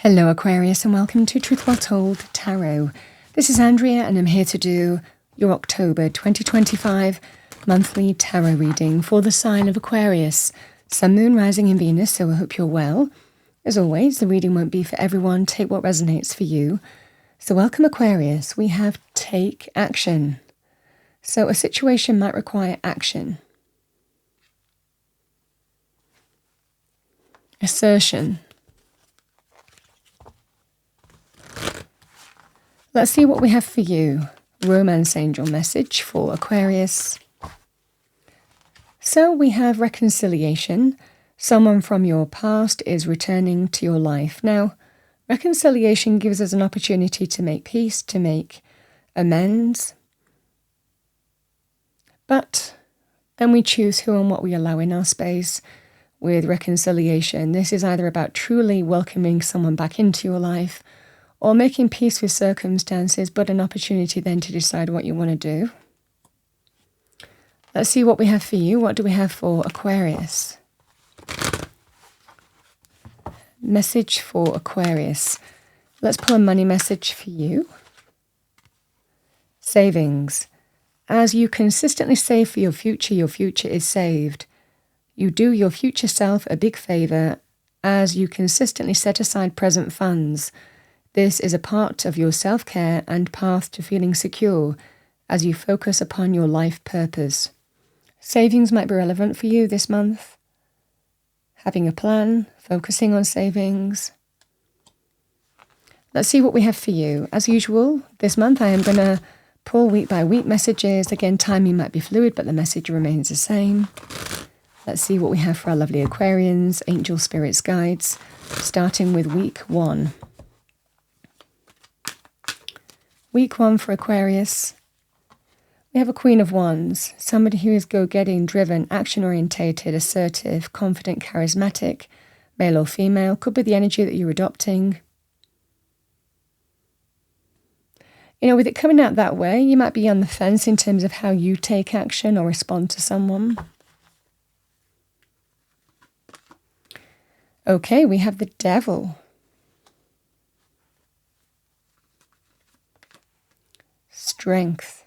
Hello Aquarius and welcome to Truth Well Told Tarot. This is Andrea and I'm here to do your October 2025 monthly tarot reading for the sign of Aquarius, Sun, Moon, Rising in Venus, so I hope you're well. As always, the reading won't be for everyone, take what resonates for you. So welcome Aquarius, we have take action. So a situation might require action. Assertion. Let's see what we have for you. Romance angel message for Aquarius. So we have reconciliation. Someone from your past is returning to your life. Now, reconciliation gives us an opportunity to make peace, to make amends. But then we choose who and what we allow in our space with reconciliation. This is either about truly welcoming someone back into your life or making peace with circumstances, but an opportunity then to decide what you want to do. Let's see what we have for you. What do we have for Aquarius? Message for Aquarius. Let's pull a money message for you. Savings. As you consistently save for your future is saved. You do your future self a big favor as you consistently set aside present funds. This is a part of your self-care and path to feeling secure as you focus upon your life purpose. Savings might be relevant for you this month. Having a plan, focusing on savings. Let's see what we have for you. As usual, this month I am going to pull week by week messages. Again, timing might be fluid, but the message remains the same. Let's see what we have for our lovely Aquarians, angel spirits, guides, starting with week 1. Week 1 for Aquarius. We have a Queen of Wands, somebody who is go-getting, driven, action-orientated, assertive, confident, charismatic, male or female. Could be the energy that you're adopting. You know, with it coming out that way, you might be on the fence in terms of how you take action or respond to someone. Okay, we have the Devil. Strength.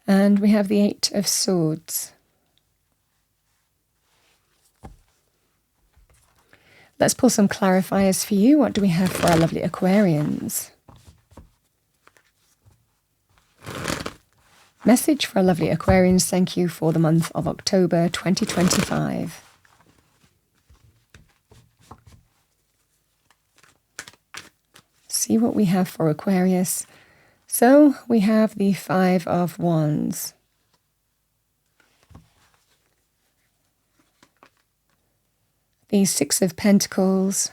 And we have the 8 of Swords. Let's pull some clarifiers for you. What do we have for our lovely Aquarians? Message for our lovely Aquarians. Thank you for the month of October 2025. See what we have for Aquarius. So we have the 5 of Wands. The 6 of Pentacles.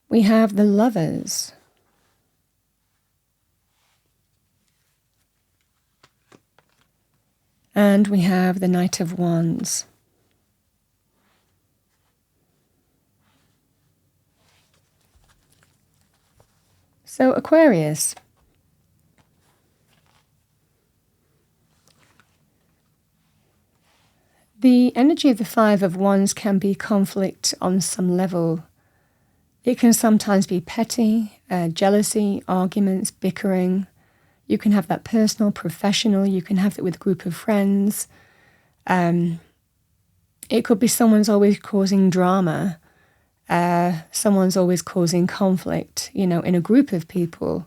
We have the Lovers. And we have the Knight of Wands. So Aquarius, the energy of the 5 of Wands can be conflict on some level. It can sometimes be petty, jealousy, arguments, bickering. You can have that personal, professional. You can have it with a group of friends. It could be someone's always causing drama. Someone's always causing conflict, you know, in a group of people.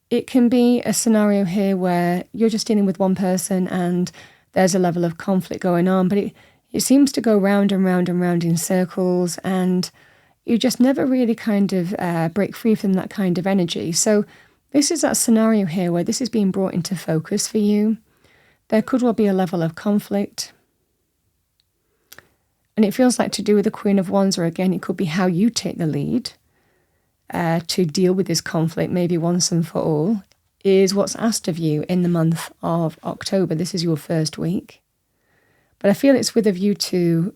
It can be a scenario here where you're just dealing with one person and there's a level of conflict going on, but it seems to go round and round and round in circles, and you just never really kind of break free from that kind of energy. So this is that scenario here where this is being brought into focus for you. There could well be a level of conflict. And it feels like to do with the Queen of Wands, or again, it could be how you take the lead to deal with this conflict, maybe once and for all, is what's asked of you in the month of October. This is your first week. But I feel it's with a view to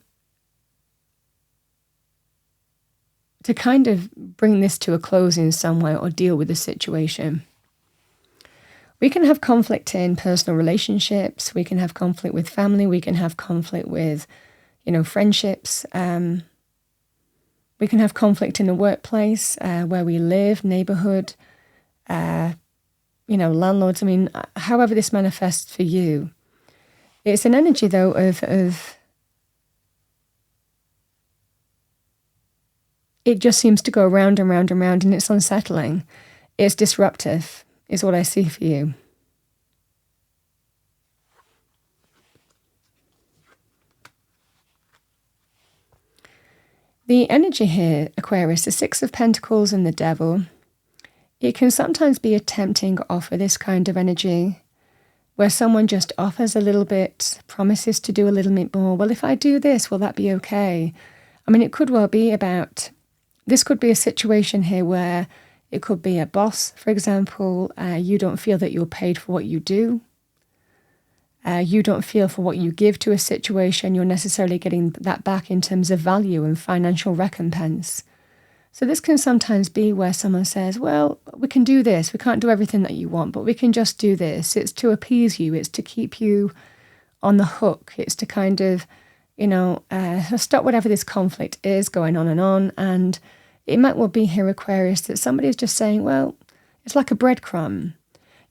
kind of bring this to a close in some way or deal with the situation. We can have conflict in personal relationships. We can have conflict with family. We can have conflict with, friendships. We can have conflict in the workplace, where we live, neighborhood, landlords. I mean, however this manifests for you. It's an energy, though, of it just seems to go round and round and round, and it's unsettling. It's disruptive, is what I see for you. The energy here, Aquarius, the Six of Pentacles and the Devil, it can sometimes be a tempting offer, this kind of energy, where someone just offers a little bit, promises to do a little bit more. Well, if I do this, will that be okay? I mean, it could well be about, this could be a situation here where it could be a boss, for example. You don't feel that you're paid for what you do. You don't feel for what you give to a situation you're necessarily getting that back in terms of value and financial recompense. So this can sometimes be where someone says, well, we can do this. We can't do everything that you want, but we can just do this. It's to appease you. It's to keep you on the hook. It's to kind of, stop whatever this conflict is going on. And it might well be here, Aquarius, that somebody's just saying, well, it's like a breadcrumb.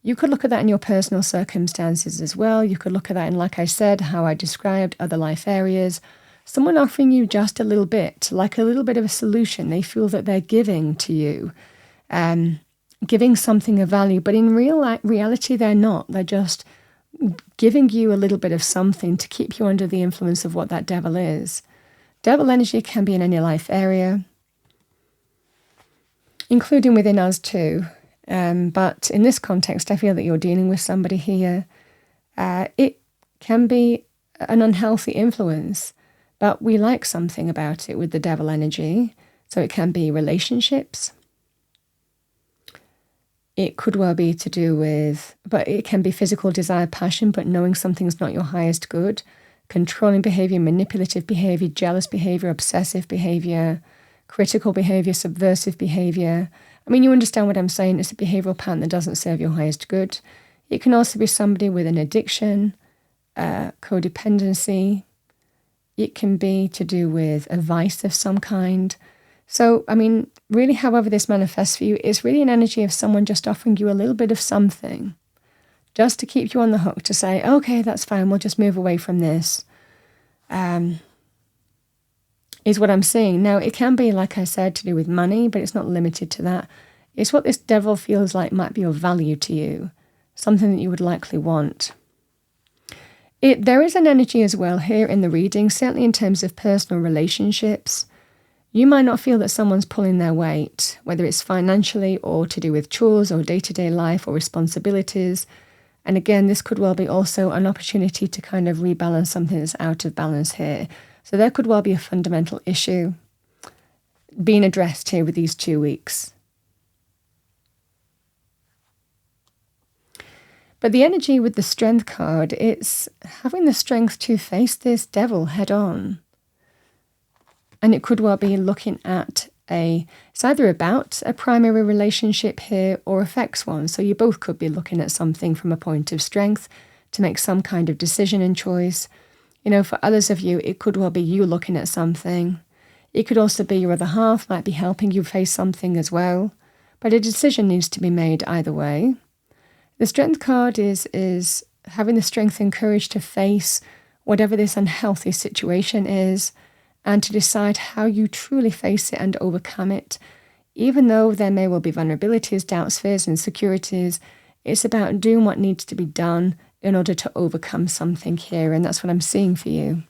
You could look at that in your personal circumstances as well. You could look at that in, like I said, how I described other life areas. Someone offering you just a little bit, like a little bit of a solution. They feel that they're giving to you, giving something of value. But in reality, they're not. They're just giving you a little bit of something to keep you under the influence of what that devil is. Devil energy can be in any life area, including within us too. But in this context, I feel that you're dealing with somebody here. It can be an unhealthy influence, but we like something about it with the devil energy. So it can be relationships. It could well be to do with, but it can be physical desire, passion, but knowing something's not your highest good. Controlling behavior, manipulative behavior, jealous behavior, obsessive behavior, critical behavior, subversive behavior. I mean, you understand what I'm saying. It's a behavioral pattern that doesn't serve your highest good. It can also be somebody with an addiction, codependency. It can be to do with a vice of some kind. So, I mean, really, however this manifests for you, it's really an energy of someone just offering you a little bit of something, just to keep you on the hook, to say, okay, that's fine, we'll just move away from this. Is what I'm seeing. Now, it can be, like I said, to do with money, but it's not limited to that. It's what this devil feels like might be of value to you, something that you would likely want. There is an energy as well here in the reading, certainly in terms of personal relationships. You might not feel that someone's pulling their weight, whether it's financially or to do with chores or day-to-day life or responsibilities. And again, this could well be also an opportunity to kind of rebalance something that's out of balance here. So there could well be a fundamental issue being addressed here with these 2 weeks. But the energy with the Strength card, it's having the strength to face this devil head on. And it could well be looking at it's either about a primary relationship here or affects one. So you both could be looking at something from a point of strength to make some kind of decision and choice. For others of you, it could well be you looking at something. It could also be your other half might be helping you face something as well. But a decision needs to be made either way. The Strength card is having the strength and courage to face whatever this unhealthy situation is and to decide how you truly face it and overcome it. Even though there may well be vulnerabilities, doubts, fears, insecurities, it's about doing what needs to be done in order to overcome something here, and that's what I'm seeing for you.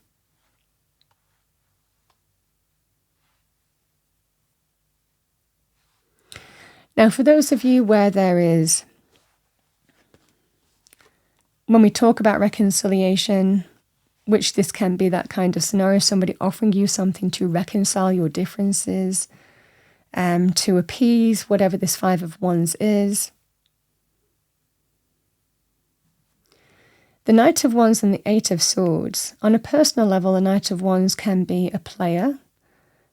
Now, for those of you where there is, when we talk about reconciliation, which this can be that kind of scenario, somebody offering you something to reconcile your differences, to appease whatever this Five of Wands is. The Knight of Wands and the Eight of Swords. On a personal level, the Knight of Wands can be a player,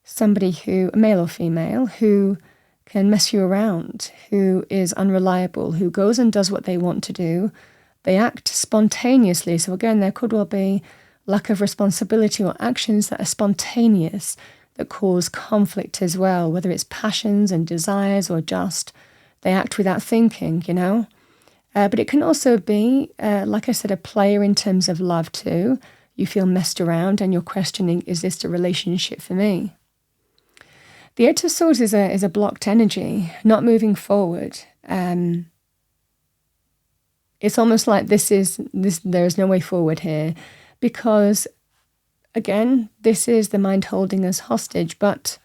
somebody who, male or female, who can mess you around, who is unreliable, who goes and does what they want to do. They act spontaneously. So again, there could well be lack of responsibility or actions that are spontaneous that cause conflict as well, whether it's passions and desires or just they act without thinking, you know. But it can also be, like I said, a player in terms of love too. You feel messed around and you're questioning, is this the relationship for me? The Eight of Swords is a blocked energy, not moving forward. It's almost like there is no way forward here, because again, this is the mind holding us hostage, but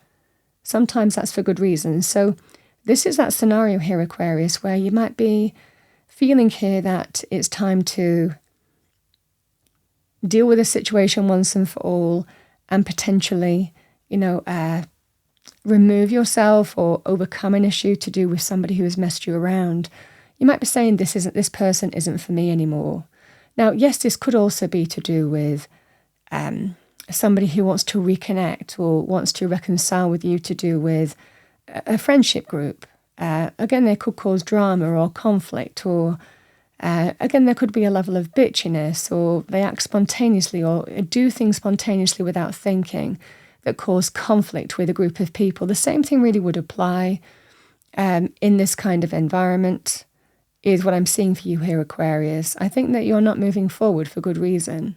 sometimes that's for good reasons. So this is that scenario here, Aquarius, where you might be feeling here that it's time to deal with a situation once and for all, and potentially, remove yourself or overcome an issue to do with somebody who has messed you around. You might be saying this person isn't for me anymore. Now, yes, this could also be to do with somebody who wants to reconnect or wants to reconcile with you, to do with a friendship group. Again, they could cause drama or conflict, or again, there could be a level of bitchiness, or they act spontaneously or do things spontaneously without thinking that cause conflict with a group of people. The same thing really would apply in this kind of environment, is what I'm seeing for you here, Aquarius. I think that you're not moving forward for good reason.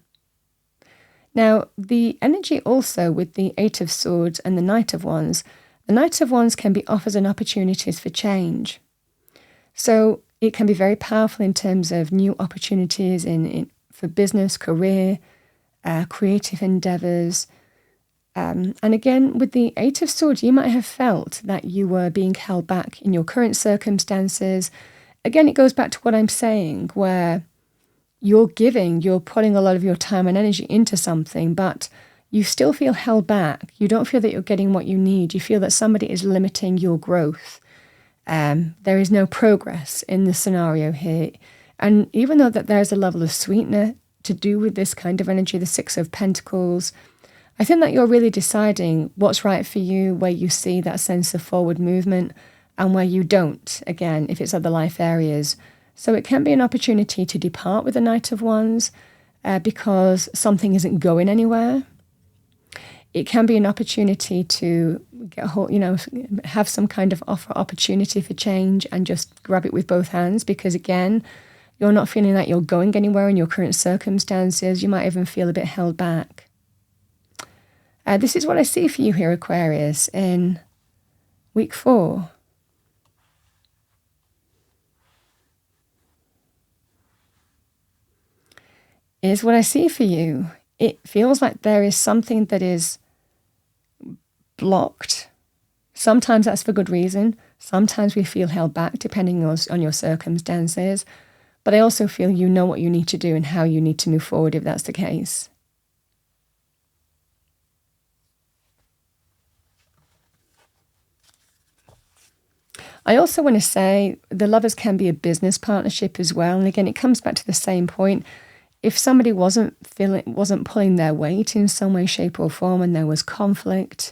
Now, the energy also with the Eight of Swords and the Knight of Wands, the Knight of Wands can be offers and opportunities for change. So it can be very powerful in terms of new opportunities for business, career, creative endeavors. And again, with the Eight of Swords, you might have felt that you were being held back in your current circumstances. Again, it goes back to what I'm saying, where you're putting a lot of your time and energy into something, but you still feel held back. You don't feel that you're getting what you need. You feel that somebody is limiting your growth. There is no progress in the scenario here. And even though that there's a level of sweetener to do with this kind of energy, the Six of Pentacles, I think that you're really deciding what's right for you, where you see that sense of forward movement and where you don't, again, if it's other life areas. So it can be an opportunity to depart with the Knight of Wands because something isn't going anywhere. It can be an opportunity to get a hold, have some kind of opportunity for change and just grab it with both hands, because again, you're not feeling like you're going anywhere in your current circumstances. You might even feel a bit held back. This is what I see for you here, Aquarius, in week 4. Is what I see for you. It feels like there is something that is blocked. Sometimes that's for good reason. Sometimes we feel held back depending on your circumstances. But I also feel you know what you need to do and how you need to move forward if that's the case. I also want to say the lovers can be a business partnership as well. And again, it comes back to the same point. If somebody wasn't pulling their weight in some way, shape or form, and there was conflict,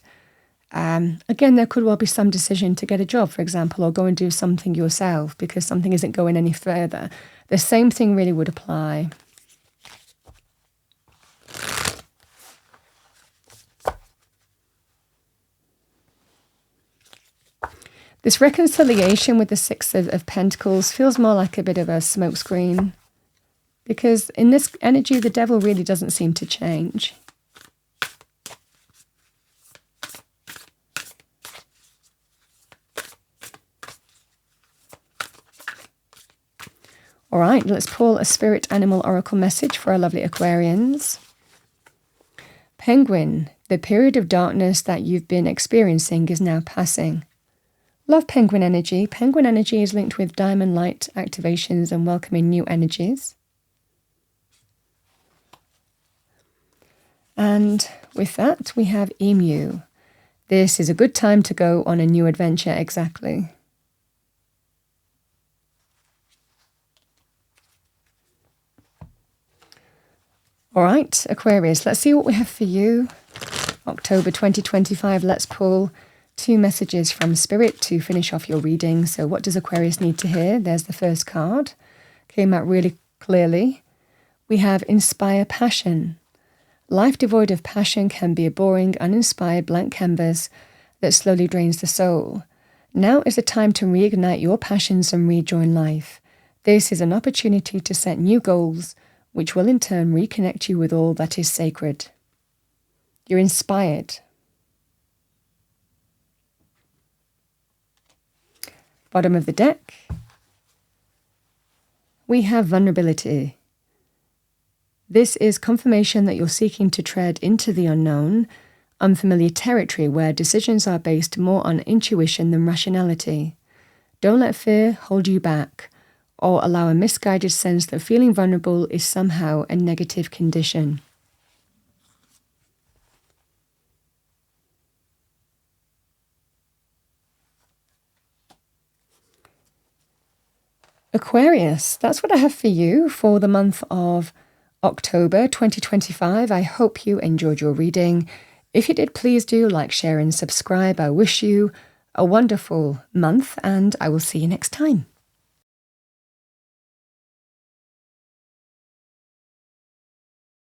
again, there could well be some decision to get a job, for example, or go and do something yourself because something isn't going any further. The same thing really would apply. This reconciliation with the Six of Pentacles feels more like a bit of a smokescreen, because in this energy, the devil really doesn't seem to change. All right, let's pull a spirit animal oracle message for our lovely Aquarians. Penguin, the period of darkness that you've been experiencing is now passing. Love Penguin energy. Penguin energy is linked with diamond light activations and welcoming new energies. And with that, we have Emu. This is a good time to go on a new adventure, exactly. All right, Aquarius, let's see what we have for you. October 2025, let's pull 2 messages from Spirit to finish off your reading. So what does Aquarius need to hear? There's the first card. Came out really clearly. We have inspire passion. Life devoid of passion can be a boring, uninspired blank canvas that slowly drains the soul. Now is the time to reignite your passions and rejoin life. This is an opportunity to set new goals, which will in turn reconnect you with all that is sacred. You're inspired. Bottom of the deck, we have vulnerability. This is confirmation that you're seeking to tread into the unknown, unfamiliar territory where decisions are based more on intuition than rationality. Don't let fear hold you back or allow a misguided sense that feeling vulnerable is somehow a negative condition. Aquarius, that's what I have for you for the month of October 2025. I hope you enjoyed your reading. If you did, please do like, share and subscribe. I wish you a wonderful month and I will see you next time.